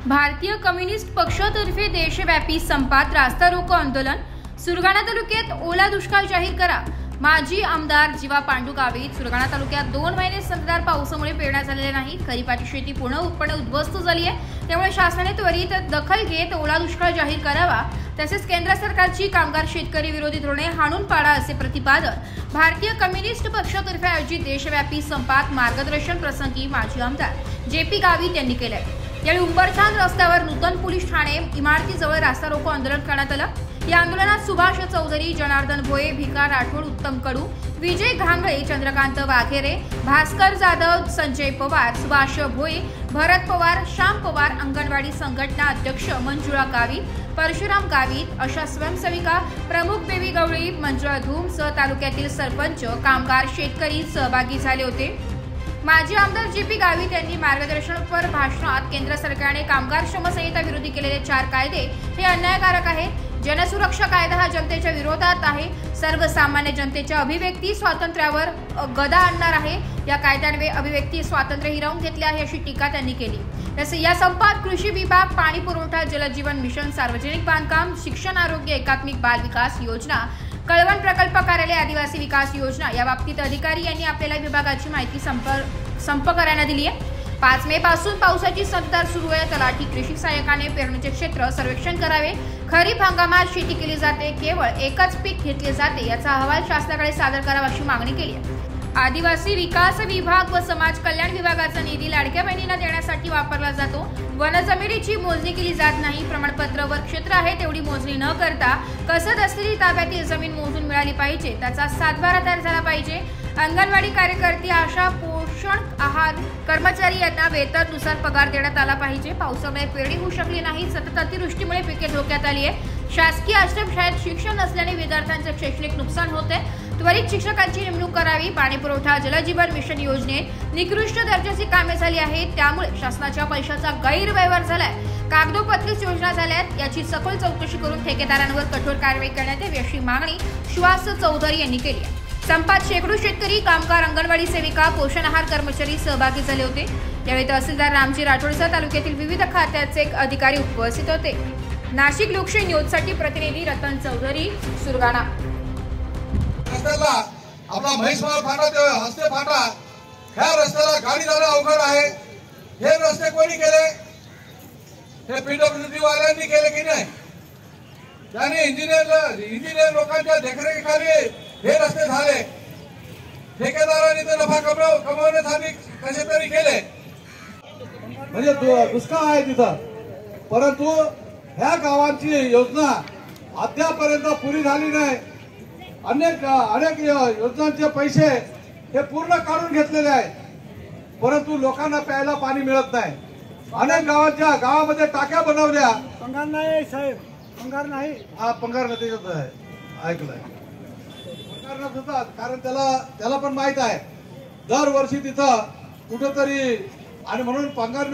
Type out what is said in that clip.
भारतीय कम्युनिस्ट पक्षातर्फे देशव्यापी संपात रास्ता रोको आंदोलन। सुरगाणा तालुक्यात ओला दुष्काळ जाहीर करा। माजी आमदार जीवा पांडू गावित। सुरगाणा तालुक्यात 2 महिने संततधार पावसामुळे पेरण्या झालेल्या नाहीत। खरीपाची शेती पूर्णपणे उद्ध्वस्त झाली आहे। त्यामुळे शासनाने त्वरित दखल घेत ओला दुष्काळ जाहीर करावा। तसेच केंद्र सरकारची कामगार शेतकरी विरोधी धोरणे हाणून पाडा असे प्रतिपादन भारतीय कम्युनिस्ट पक्षातर्फे आयोजित देशव्यापी संपात मार्गदर्शन प्रसंगी माजी आमदार जेपी गावित यांनी केले। यावेळी उंबरठाण रस्त्यावर नूतन पोलीस ठाणे इमारतीजवळ रास्ता रोको आंदोलन करण्यात आलं। या आंदोलनात सुभाष चौधरी, जनार्दन भोये, भिका राठोड, उत्तम कडू, विजय घांगळे, चंद्रकांत वाघेरे, भास्कर जाधव, संजय पवार, सुभाष भोये, भरत पवार, श्याम पवार, अंगणवाडी संघटना अध्यक्ष मंजुळा गावित, परशुराम गावित अशा स्वयंसेविका प्रमुख बेबी गवळी, मंजुळा धूम सह तालुक्यातील सरपंच, कामगार, शेतकरी सहभागी झाले होते। माजी आमदार जेपी गावित यांनी मार्गदर्शनपर भाषणात केंद्र सरकारने कामगार श्रम संहिता विरोधी केलेले 4 कायदे हे अन्यायकारक आहेत। जनसुरक्षा कायदा हा जनतेच्या विरोधात आहे। सर्वसामान्य जनतेच्या अभिव्यक्ती स्वातंत्र्यावर गदा आणणार आहे। या कायद्याने अभिव्यक्ती स्वातंत्र्य हिरावून घेतले आहे अशी टीका त्यांनी केली। या संपात कृषी विभाग, पाणी पुरवठा, जलजीवन मिशन, सार्वजनिक बांधकाम, शिक्षण, आरोग्य, एकात्मिक बाल विकास योजना, कळवण प्रकल्प कार्यालय, आदिवासी विकास योजना या बाबतीत अधिकारी यांनी आपल्याला विभागाची माहिती संपर्कांना दिली आहे। 5 मे पासून पावसाची संततधार सुरू आहे। तलाठी कृषी सहाय्यकाने पेरणीचे क्षेत्र सर्वेक्षण करावे। खरीप हंगामात शेती केली जाते, केवळ एकच पीक घेतले जाते याचा अहवाल शासनाकडे सादर करावा अशी मागणी केली आहे। आदिवासी विकास विभाग व समाज कल्याण विभागाचा निधी लाडक्या बहिणींना देण्यासाठी वापरला जातो। वनजमिनीची मोजणी केली जात नाही। प्रमाणपत्र वर क्षेत्र आहे तेवढी मोजणी न करता कसद असलेली ताब्यातील जमीन मोजून मिळाली पाहिजे, त्याचा सातबारा तयार झाला पाहिजे। अंगणवाडी कार्यकर्ते, आशा, पोषण आहार कर्मचारी यांना वेतनानुसार पगार देण्यात आला पाहिजे। पावसामुळे पेरणी होऊ शकली नाही। सतत अतिवृष्टीमुळे पिके धोक्यात आली आहे। शासकीय आश्रमशाळेत शिक्षण नसल्याने विद्यार्थ्यांचे शैक्षणिक नुकसान होते। त्वरित शिक्षकांची नेमणूक करावी। पाणी पुरवठा, जलजीवन मिशन योजनेत निकृष्ट दर्जाची कामे झाली आहेत, त्यामुळे शासनाच्या पैशाचा गैरव्यवहार झालाय। कागदोपत्रीच योजना झाल्यात, याची सखोल चौकशी करून ठेकेदारांवर कठोर कारवाई करण्यात यावी अशी मागणी सुभाष चौधरी यांनी केली आहे। संपात शेकडो शेतकरी, कामगार, अंगणवाडी सेविका, पोषण आहार कर्मचारी सहभागी झाले होते। यावेळी तहसीलदार रामजी राठोडसह तालुक्यातील विविध खात्याचे अधिकारी उपस्थित होते। नाशिक लोकशाही न्यूजसाठी प्रतिनिधी रतन चौधरी, सुरगाणा। आपला म्हैसमाळ फाटा ते हस्ते फाटा ह्या रस्त्याला गाडी जाणं अवघड आहे। हे रस्ते कोणी केले? हे पीडब्ल्यूडी वाल्यांनी केले की नाही? त्याने इंजिनियर लोकांच्या देखरेखीखाली हे रस्ते झाले। ठेकेदारांनी ते नफा कमवण्यासाठी कसे तरी केले, म्हणजे दुष्काळ आहे तिथं, परंतु ह्या गावांची योजना अद्यापर्यंत पुरी झाली नाही। अनेक योजनांचे पैसे हे पूर्ण काढून घेतलेले आहेत, परंतु लोकांना प्यायला पाणी मिळत नाही। अनेक गावामध्ये टाक्या बनवल्या। पंगार नाही साहेब, पंगार नाही। हा पंगार नाही, त्याच्यात आहे, ऐकलंय पंगार नसतात, कारण त्याला पण माहित आहे दरवर्षी तिथं कुठंतरी, आणि म्हणून पंगार